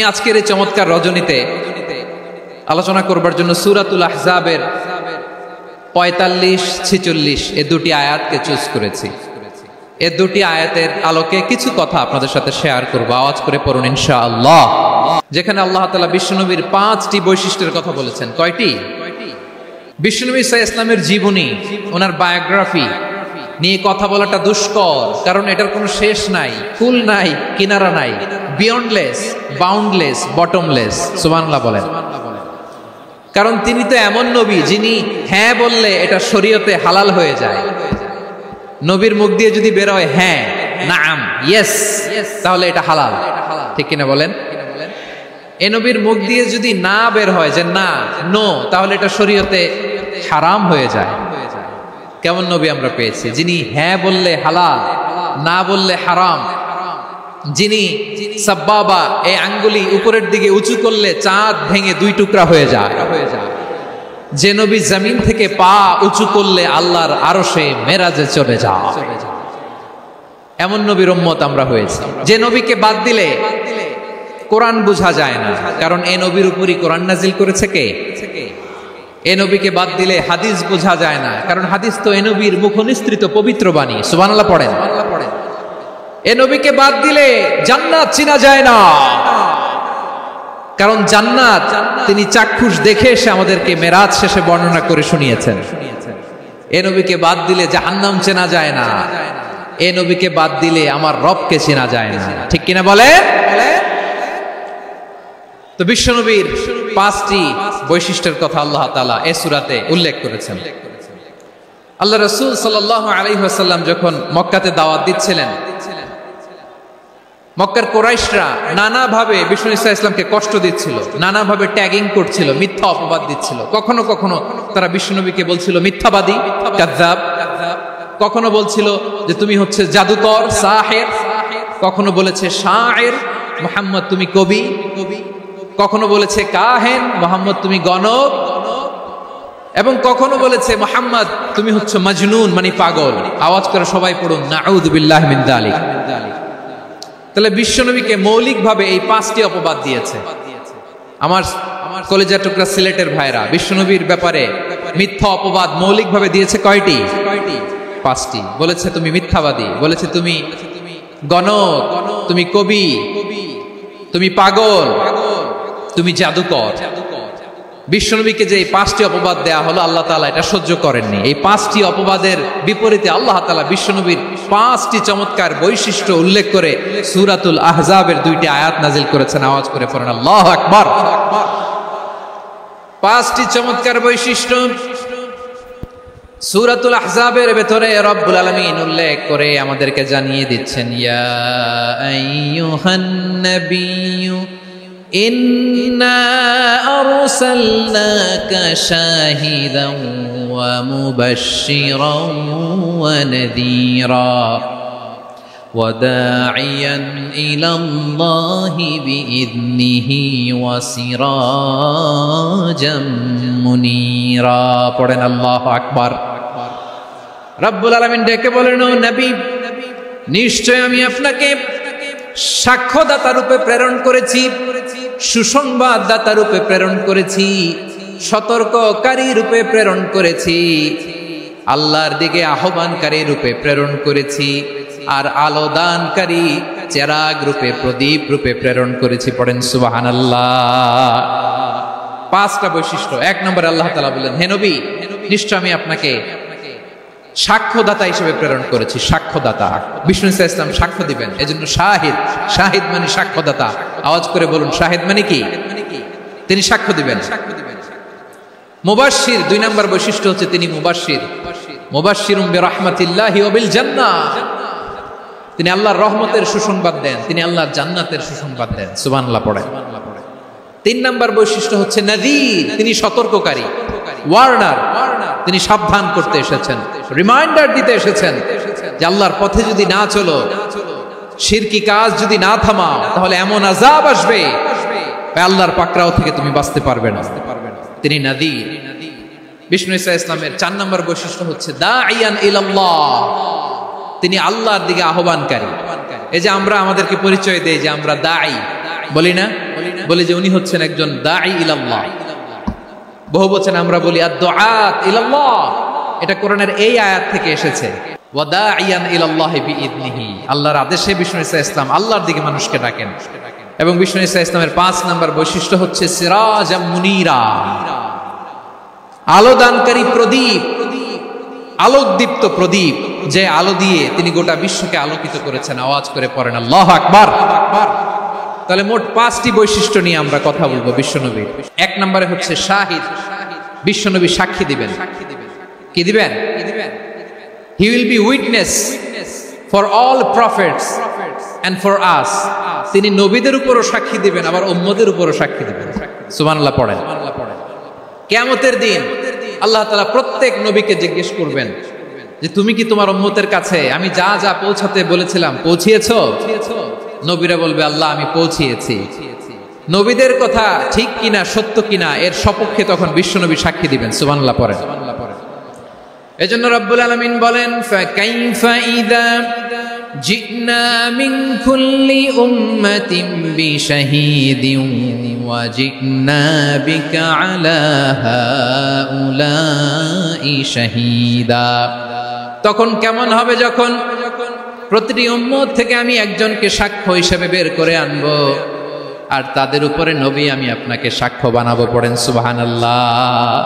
আজকের এই চমৎকার রজনীতে আলোচনা করবার জন্য সূরাতুল আহজাবের ৪৫-৪৬ এই দুটি আয়াতকে চুজ করেছি। এই দুটি আয়াতের আলোকে কিছু কথা আপনাদের সাথে শেয়ার করব। আওয়াজ করে পড়ুন ইনশাআল্লাহ। যেখানে আল্লাহ তাআলা বিশ্বনবীর ৫টি বৈশিষ্ট্যের কথা বলেছেন। কয়টি? বিশ্বনবী সাল্লাল্লাহু আলাইহি ওয়াসাল্লামের জীবনী, ওনার বায়োগ্রাফি নিয়ে কথা বলাটা দুষ্কর, কারণ এটার কোনো শেষ নাই, কুল নাই, কিনারা নাই, বিয়ন্ডলেস, বাউন্ডলেস, বটমলেস। সুবহানাল্লাহ বলেন। কারণ তিনি তো এমন নবী যিনি হ্যাঁ বললে এটা শরীয়তে হালাল হয়ে যায়। নবীর মুখ দিয়ে যদি বের হয় হ্যাঁ, নাম, ইয়েস, তাহলে এটা হালাল। ঠিক কিনা বলেন? এ নবীর মুখ দিয়ে যদি না বের হয় যে না, নো, তাহলে এটা শরীয়তে হারাম হয়ে যায়। কেমন নবী আমরা পেয়েছি, যিনি হ্যাঁ বললে হালাল, না বললে হারাম, যিনি সাব্বাবা এই আঙ্গুলি উপরের দিকে উঁচু করলে চাঁদ ভেঙে দুই টুকরা হয়ে যায়, যে নবী জমিন থেকে পা উঁচু করলে আল্লাহর আরশে মেরাজে চলে যায়, এমন নবীর উম্মত আমরা হয়েছি। যে নবীকে বাদ দিলে কোরআন বোঝা যায় না, কারণ এ নবীর উপরই কোরআন নাজিল করেছে কে? এ নবীকে বাদ দিলে হাদিস বোঝা যায় না, কারণ হাদিস তো এ নবীর মুখনিসৃত পবিত্র বাণী। সুবহানাল্লাহ পড়েন। এ নবীকে বাদ দিলে জান্নাত চিনা যায় না, কারণ জান্নাত তিনি চাক্ষুষ দেখে এসে আমাদেরকে মেরাজ শেষে বর্ণনা করে শুনিয়েছেন। এ নবীকে বাদ দিলে জাহান্নাম চেনা যায় না, এ নবীকে বাদ দিলে আমার রবকে চেনা যায় না। ঠিক কিনা বলে? তো বিশ্বনবীর ৫টি বৈশিষ্ট্যের কথা আল্লাহ তাআলা এই সূরাতে উল্লেখ করেছেন। আল্লাহ রাসূল সাল্লাল্লাহু আলাইহি ওয়াসাল্লাম যখন মক্কাতে দাওয়াত দিচ্ছিলেন, মক্কার কুরাইশরা নানাভাবে বিষ্ণু ঈসা ইসলামকে কষ্ট দিচ্ছিল, নানাভাবে ট্যাগিং করছিল, মিথ্যা অপবাদ দিচ্ছিল। কখনো কখনো তারা বিশ্বনবীকে বলছিল মিথ্যাবাদী, কাযযাব। কখনো বলছিল যে তুমি হচ্ছে জাদুকর, সাহির। কখনো বলেছে শায়ের, মুহাম্মদ তুমি কবি। কখনো বলেছে কাহেন, মুহাম্মদ তুমি গণক। এবং কখনো বলেছে মুহাম্মদ তুমি হচ্ছে মাজনুন, মানে পাগল। আওয়াজ করে সবাই পড়ুন নাউযু বিল্লাহি মিন যালিক। তাহলে বিশ্বনবীকে মৌলিকভাবে এই ৫টি অপবাদ দিয়েছে। আমার কলেজের টুকরা সিলেটের ভাইরা, বিশ্বনবীর ব্যাপারে মিথ্যা অপবাদ মৌলিকভাবে দিয়েছে কয়টি? ৫টি। বলেছে তুমি মিথ্যাবাদী, বলেছে তুমি গণক, তুমি কবি, তুমি পাগল, তুমি জাদুকর। বিশ্বনবীকে যে এই ৫টি অপবাদ দেয়া হলো, আল্লাহ তাআলা এটা সহ্য করেননি। এই ৫টি অপবাদের বিপরীতে আল্লাহ তাআলা বিশ্বনবীর ৫টি চমৎকার বৈশিষ্ট্য উল্লেখ করে সূরাতুল আহজাবের ২টি আয়াত নাজিল করেছেন। আওয়াজ করে পড়েন আল্লাহু আকবার। ৫টি চমৎকার বৈশিষ্ট্য সূরাতুল আহজাবের ভেতরে রব্বুল আলামিন উল্লেখ করে আমাদেরকে জানিয়ে দিচ্ছেন, ইয়া আইয়ুহান নাবিয়্যু ইন্না আরসালনাকা শাহিদান ওয়া মুবাশশিরান ওয়া নাযীরা ওয়া দাঈয়ান ইলাল্লাহি বিইذনিহি ওয়া সিরাজাম মুনীরা। পড়েন আল্লাহু আকবার। রব্বুল আলামিন ডেকে বলেন, ও নবী, নিশ্চয় আমি আপনাকে সাক্ষ্যদাতা রূপে প্রেরণ করেছি, সুসংবাদদাতা রূপে প্রেরণ করেছি, সতর্ককারী রূপে প্রেরণ করেছি, আল্লাহর দিকে আহ্বানকারী রূপে প্রেরণ করেছি, আর আলো দানকারী চেরাগ রূপে, প্রদীপ রূপে প্রেরণ করেছি। পড়েন সুবহানাল্লাহ। ৫টা বৈশিষ্ট্য। ১ নম্বরে আল্লাহ তাআলা বললেন, হে নবী, নিশ্চয় আমি আপনাকে সাক্ষ্যদাতা হিসেবে প্রেরণ করেছি। সাক্ষ্যদাতা, বিষ্ণু ঈসা ইসলাম সাক্ষ্য দিবেন, এজন্য শাহিদ। শাহিদ মানে সাক্ষ্যদাতা। আওয়াজ করে বলুন শাহিদ মানে কি? তিনি সাক্ষ্য দিবেন। মুবাশশির, ২ নম্বর বৈশিষ্ট্য হচ্ছে তিনি মুবাশশির। মুবাশশিরুম বিরাহমাতিল্লাহি ওয়া বিল জান্নাহ। তিনি আল্লাহর রহমতের সুসংবাদ দেন, তিনি আল্লাহর জান্নাতের সুসংবাদ দেন। সুবহানাল্লাহ পড়েন। ৩ নম্বর বৈশিষ্ট্য হচ্ছে নাযীর, তিনি সতর্ককারী, ওয়ার্নার। তিনি সাবধান করতে এসেছেন, রিমাইন্ডার দিতে এসেছেন যে আল্লাহর পথে যদি না চলো, শিরকি কাজ যদি না থামাও, তাহলে এমন আযাব আসবে আল্লাহর পাকড়াও থেকে তুমি বাঁচতে পারবে না। তিনি নাযীর। বিষ্ণু ঈসা ইসলামের ৪ নম্বর বৈশিষ্ট্য হচ্ছে দাঈয়ান ইলাল্লাহ, তিনি আল্লাহর দিকে আহ্বানকারী। এই যে আমরা আমাদেরকে পরিচয় দেই যে আমরা দাঈ, বলি না? বলি যে উনি হচ্ছেন একজন দাঈ ইলাল্লাহ। বহু বচন আমরা বলি আদ-দুআত ইলাল্লাহ, এটা কোরআনের এই আয়াত থেকে এসেছে। ওয়া দাঈয়ান ইলাল্লাহি বিইذনিহি, আল্লাহর আদেশে বিষ্ণু ঈসা ইসলাম আল্লাহর দিকে মানুষকে ডাকেন। এবং বিষ্ণু ঈসা ইসলামের 5 নম্বর বৈশিষ্ট্য হচ্ছে সিরাজাম মুনীরা, আলোদানকারী প্রদীপ, আলোকদীপ্ত প্রদীপ, যে আলো দিয়ে তিনি গোটা বিশ্বকে আলোকিত করেছেন। আওয়াজ করে পড়েন আল্লাহু আকবার। তাহলে মোট 5টি বৈশিষ্ট্য নিয়ে আমরা কথা বলবো বিশ্বনবীর। 1 নম্বরে হচ্ছে শাহিদ, বিশ্বনবী সাক্ষী দিবেন। কি দিবেন? He will be witness for all prophets and for us, তিনি নবীদের উপরও সাক্ষী দিবেন, আবার উম্মতের উপরও সাক্ষী দিবেন। সুবহানাল্লাহ পড়েন। কিয়ামতের দিন আল্লাহ তাআলা প্রত্যেক নবীকে জিজ্ঞেস করবেন যে তুমি কি তোমার উম্মতের কাছে আমি যা যা পৌঁছাতে বলেছিলাম পৌঁছিয়েছো? নবীরা বলবে আল্লাহ আমি পৌঁছিয়েছি। নবীদের কথা ঠিক কিনা, সত্য কিনা, এর সপক্ষে তখন বিশ্বনবী সাক্ষী দিবেন। সুবহানাল্লাহ পড়েন। এজন্য রব্বুল আলামিন বলেন ফাকাইফা ইযা জিনা মিন কুল্লি উম্মাতিন বিশাহীদিন ওয়া জিনা বিকা আলা হাউলাই শাহীদা, তখন কেমন হবে যখন প্রতিটি উম্মত থেকে আমি একজনকে সাক্ষ্য হিসেবে বের করে আনবো, আর তাদের উপরে নবী আমি আপনাকে সাক্ষ্য বানাবো। পড়েন সুবহানাল্লাহ।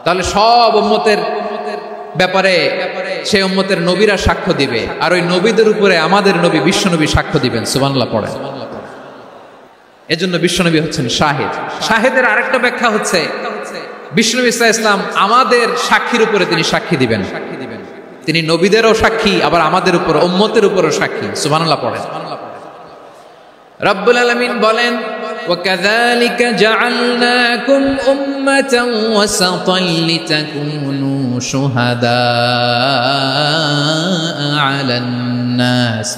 তাহলে সব উম্মতের ব্যাপারে সেই উম্মতের নবীরা সাক্ষ্য দিবে, আর ওই নবীদের উপরে আমাদের নবী বিশ্বনবী সাক্ষ্য দিবেন। সুবহানাল্লাহ পড়েন। এজন্য বিশ্বনবী হচ্ছেন শাহিদ। শাহিদের আরেকটা ব্যাখ্যা হচ্ছে বিশ্বনবী সাল্লাল্লাহু আলাইহি ওয়াসাল্লাম আমাদের সাক্ষীর উপরে তিনি সাক্ষী দিবেন। তিনি নবীদেরও সাক্ষী, আবার আমাদের উপর উম্মতের উপরও সাক্ষী। সুবহানাল্লাহ পড়েন। রব্বুল আলামিন বলেন وَكَذَلِكَ جَعَلْنَاكُمْ أُمَّةً وَسَطًا لِتَكُونُوا شُهَدَاءَ عَلَى النَّاسِ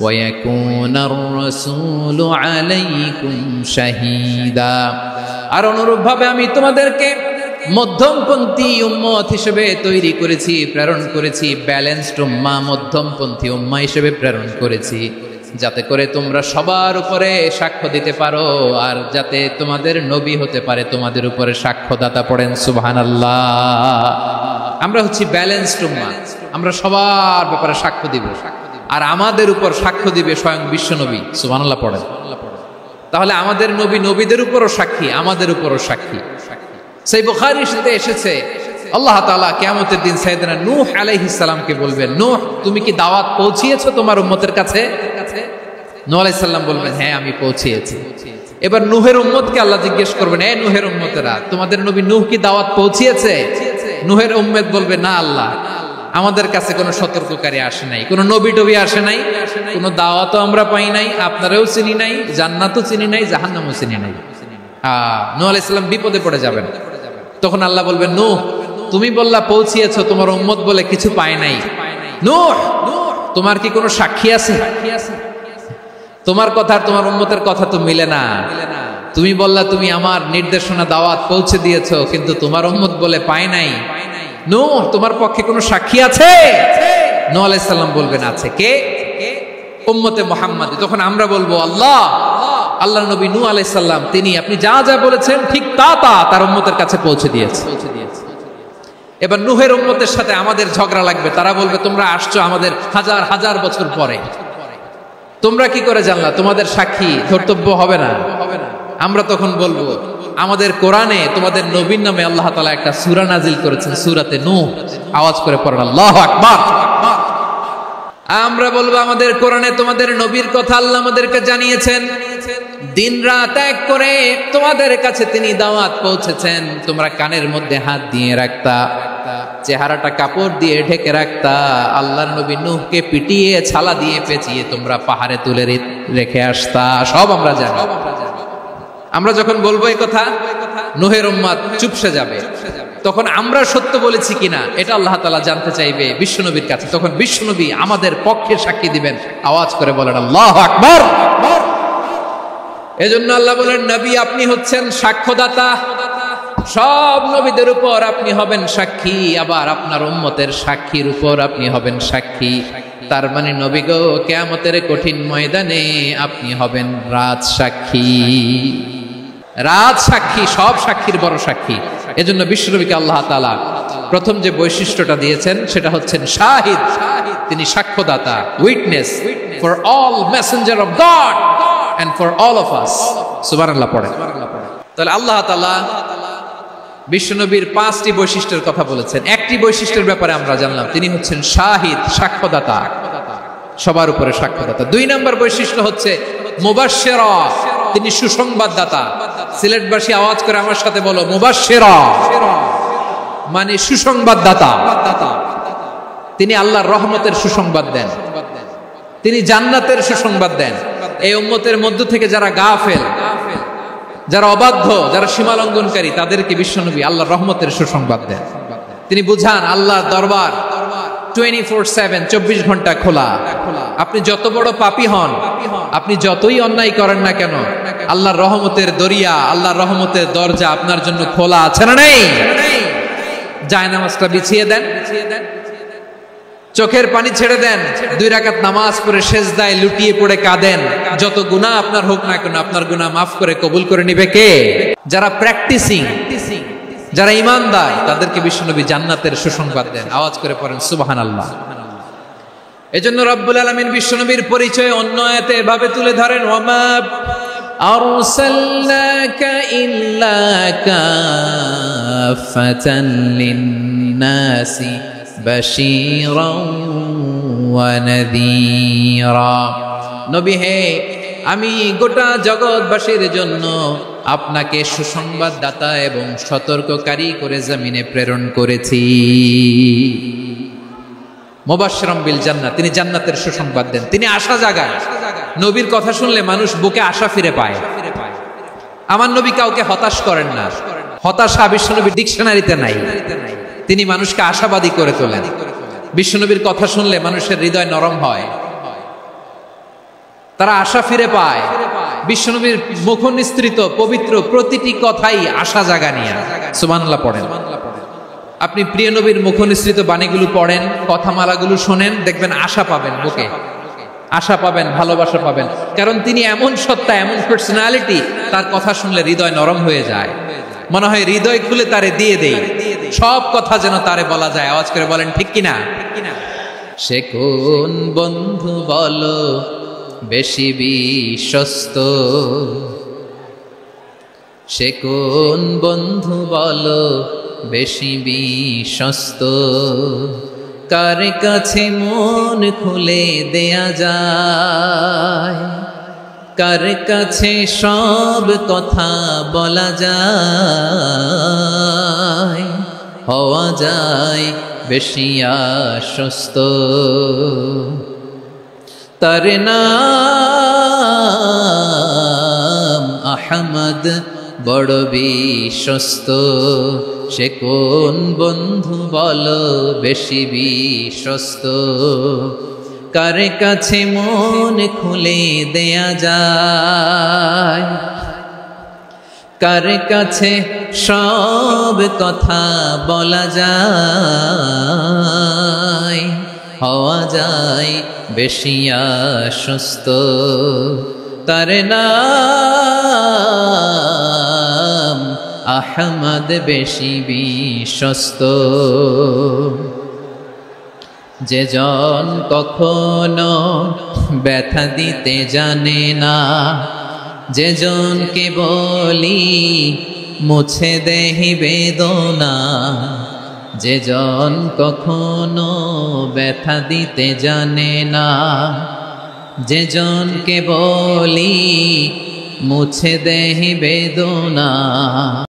وَيَكُونَ الرَّسُولُ عَلَيْكُمْ شَهِيدًا। আর অনুরূপভাবে আমি তোমাদেরকে মধ্যমপন্থী উম্মত হিসেবে তৈরি করেছি, প্রেরণ করেছি। ব্যালেন্সড উম্মাহ, মধ্যমপন্থী উম্মাহ হিসেবে প্রেরণ করেছি, যাতে করে তোমরা সবার উপরে সাক্ষ্য দিতে পারো, আর যাতে তোমাদের নবী হতে পারে তোমাদের উপরে সাক্ষ্যদাতা। পড়েন সুবহানাল্লাহ। আমরা হচ্ছি ব্যালেন্সড উম্মাহ, আমরা সবার ব্যাপারে সাক্ষ্য দিব, আর আমাদের উপর সাক্ষ্য দিবে স্বয়ং বিশ্বনবী। সুবহানাল্লাহ পড়েন। তাহলে আমাদের নবী নবীদের উপরও সাক্ষী, আমাদের উপরও সাক্ষী। সেই বুখারীর সাথে এসেছে আল্লাহ তাআলা কিয়ামতের দিন সাইয়েদনা নূহ আলাইহিস সালামকে বলবেন, নূহ তুমি কি দাওয়াত পৌঁছিয়েছো তোমার উম্মতের কাছে? নূহ আলাইহিস সালাম বলবেন হ্যাঁ আমি পৌঁছিয়েছি। এবার নূহের উম্মতকে আল্লাহ জিজ্ঞেস করবেন, এ নূহের উম্মতেরা তোমাদের নবী নূহ কি দাওয়াত পৌঁছিয়েছে? নূহের উম্মত বলবে না আল্লাহ, আমাদের কাছে কোনো সতর্ককারী আসে নাই, কোনো নবী টবি আসে নাই, কোনো দাওয়াতও আমরা পাই নাই, আপনারাও চিনি নাই, জান্নাতও চিনি নাই, জাহান্নামও চিনি নাই। নূহ আলাইহিস সালাম বিপদে পড়ে যাবেন। তখন আল্লাহ বলবেন নূহ তুমি বললা পৌঁছিয়েছো, তোমার উম্মত বলে কিছু পায় নাই। নূহ তোমার কি কোনো সাক্ষী আছে? তোমার কথা আর তোমার উম্মতের কথা তো মিলে না। তুমি বললা তুমি আমার নির্দেশনা দাওয়াত পৌঁছে দিয়েছো, কিন্তু তোমার উম্মত বলে পায় নাই। নূহ তোমার পক্ষে কোনো সাক্ষী আছে? নূহ আলাইহিস সালাম বলবেন আছে। কে? উম্মতে মুহাম্মাদী। তখন আমরা বলবো আল্লাহ, আল্লাহর নবী নূহ আলাইহিস সালাম তিনি আপনি যা যা বলেছেন ঠিক তা তার উম্মতের কাছে পৌঁছে দিয়েছে। এবার নূহের উম্মতের সাথে আমাদের ঝগড়া লাগবে। তারা বলবে তোমরা আসছো আমাদের হাজার হাজার বছর পরে, তোমরা কি করে জানলা? তোমাদের সাক্ষী ধর্তব্য হবে না। আমরা তখন বলবো আমাদের কোরআনে তোমাদের নবীর নামে আল্লাহ তাআলা একটা সূরা নাজিল করেছেন, সূরাতে নূহ। আওয়াজ করে পড়েন আল্লাহু আকবার। আমরা বলবো আমাদের কোরআনে তোমাদের নবীর কথা আল্লাহ আমাদেরকে জানিয়েছেন, দিন রাত এক করে তোমাদের কাছে তিনি দাওয়াত পৌঁছেছেন। তোমরা কানের মধ্যে হাত দিয়ে রাখতা, চেহারাটা কাপড় দিয়ে ঢেকে রাখতা, আল্লাহর নবী নূহকে পিটিয়ে ছালা দিয়ে পেঁচিয়ে তোমরা পাহাড়ে তুলে রেখে আসতা। সব আমরা জানি। আমরা যখন বলবো এই কথা, নূহের উম্মত চুপসে যাবে। তখন আমরা সত্য বলেছি কিনা এটা আল্লাহ তাআলা জানতে চাইবে বিশ্বনবীর কাছে। তখন বিশ্বনবী আমাদের পক্ষে সাক্ষী দিবেন। আওয়াজ করে বলেন আল্লাহু আকবার। এজন্য আল্লাহ বলেন নবী আপনি হচ্ছেন সাক্ষ্যদাতা, সব নবীদের উপর আপনি হবেন সাক্ষী, আবার আপনার উম্মতের সাক্ষীর উপর আপনি হবেন সাক্ষী। তার মানে নবী গো কিয়ামতের কঠিন ময়দানে আপনি হবেন রাজসাক্ষী। রাজসাক্ষী, সব সাক্ষীর বড় সাক্ষী। এজন্য বিশ্বনবীকে আল্লাহ তাআলা প্রথম যে বৈশিষ্ট্যটা দিয়েছেন সেটা হচ্ছেন শাহিদ। তিনি সাক্ষ্যদাতা, witness for all messenger of God and for all of us. সুবহানাল্লাহ পড়ে। তাহলে আল্লাহ তাআলা বিশ্বনবীর 5টি বৈশিষ্ট্যের কথা বলেছেন। একটি বৈশিষ্ট্যের ব্যাপারে আমরা জানলাম, তিনি হচ্ছেন শাহিদ, সাক্ষ্যদাতা, সবার উপরে সাক্ষ্যদাতা। 2 নম্বর বৈশিষ্ট্য হচ্ছে মুবাশশিরা, তিনি সুসংবাদদাতা। সিলেটবাসী আওয়াজ করে আমার সাথে বলো, মুবাশশিরা মানে সুসংবাদদাতা। তিনি আল্লাহর রহমতের সুসংবাদ দেন, তিনি জান্নাতের সুসংবাদ দেন। এই উম্মতের মধ্য থেকে যারা গাফেল, যারা অবাধ্য, যারা সীমালঙ্ঘনকারী, তাদেরকে বিশ্বনবী আল্লাহর রহমতের সুসংবাদ দেন। তিনি বুঝান আল্লাহর দরবার 24/7, 24 ঘন্টা খোলা। আপনি যত বড় পাপী হন, আপনি যতই অন্যায় করেন না কেন, আল্লাহর রহমতের দরিয়া, আল্লাহর রহমতের দরজা আপনার জন্য খোলা আছে না নেই? জায়নামাজটা বিছিয়ে দেন, চোখের পানি ছেড়ে দেন, 2 রাকাত নামাজ পড়ে সেজদায় লুটিয়ে পড়ে কাঁদেন। যত গুনাহ আপনার হোক না কেন, আপনার গুনাহ মাফ করে কবুল করে নিবে কে? যারা প্র্যাকটিসিং, যারা ঈমানদার, তাদেরকে বিশ্বনবী জান্নাতের সুসংবাদ দেন। আওয়াজ করে পড়েন সুবহানাল্লাহ। এজন্য রব্বুল আলামিন বিশ্বনবীর পরিচয় অন্য আয়াতে এভাবে তুলে ধরেন, ওয়ামা আরসালনাকা ইল্লা কাফাতান লিন-নাসি বাশীরাও ওয়া নাযীরা। নবী হে, আমি গোটা জগৎবাসীর জন্য আপনাকে সুসংবাদদাতা এবং সতর্ককারী করে জমিনে প্রেরণ করেছি। মুবাশশিরাম বিল জান্নাহ, তিনি জান্নাতের সুসংবাদ দেন, তিনি আশা জাগান। নবীর কথা শুনলে মানুষ বুকে আশা ফিরে পায়। আমার নবী কাউকে হতাশ করেন না, হতাশা বিশ্বনবীর ডিকশনারিতে নাই। তিনি মানুষকে আশাবাদী করে তোলেন। বিশ্বনবীর কথা শুনলে মানুষের হৃদয় নরম হয়, তারা আশা ফিরে পায়। বিশ্বনবীর মুখ নিঃসৃত পবিত্র প্রতিটি কথাই আশা জাগানিয়া। সুবহানাল্লাহ পড়েন। আপনি প্রিয় নবীর মুখ নিঃসৃত বাণীগুলো পড়েন, কথামালাগুলো শোনেন, দেখবেন আশা পাবেন, বুকে আশা পাবেন, ভালোবাসা পাবেন। কারণ তিনি এমন সত্তা, এমন পার্সোনালিটি, তার কথা শুনলে হৃদয় নরম হয়ে যায়। মনে হয় হৃদয় খুলে তারে দিয়ে দেই, সব কথা যেন তারে বলা যায়। আওয়াজ করে বলেন ঠিক কিনা? সে কোন বন্ধু বলো বেশি বিশ্বস্ত, সে কোন বন্ধু বলো বেশি বিশ্বস্ত, কার কাছে মন খুলে দেয়া যায়, কার কাছে সব কথা বলা যায়, হওয়া যায় বেশি আশ্বস্ত। তার নাম আহমদ, বড় বিশ্বস্ত। সে কোন বন্ধু বলো বেশি বিশ্বস্ত, কার কাছে মন খুলে দেয়া যায়, কার কাছে সব কথা বলা যায়, হওয়া যায় বেশি আশ্বস্ত। তার নাম আহমদ, বেশি বিশ্বস্ত। যে জন কখনো ব্যথা দিতে জানে না, যে জনকে বলি মুছে দেহি বেদনা, যে জন কখনো ব্যথা দিতে জানে না, যে জনকে বলি মুছে দেহি বেদনা।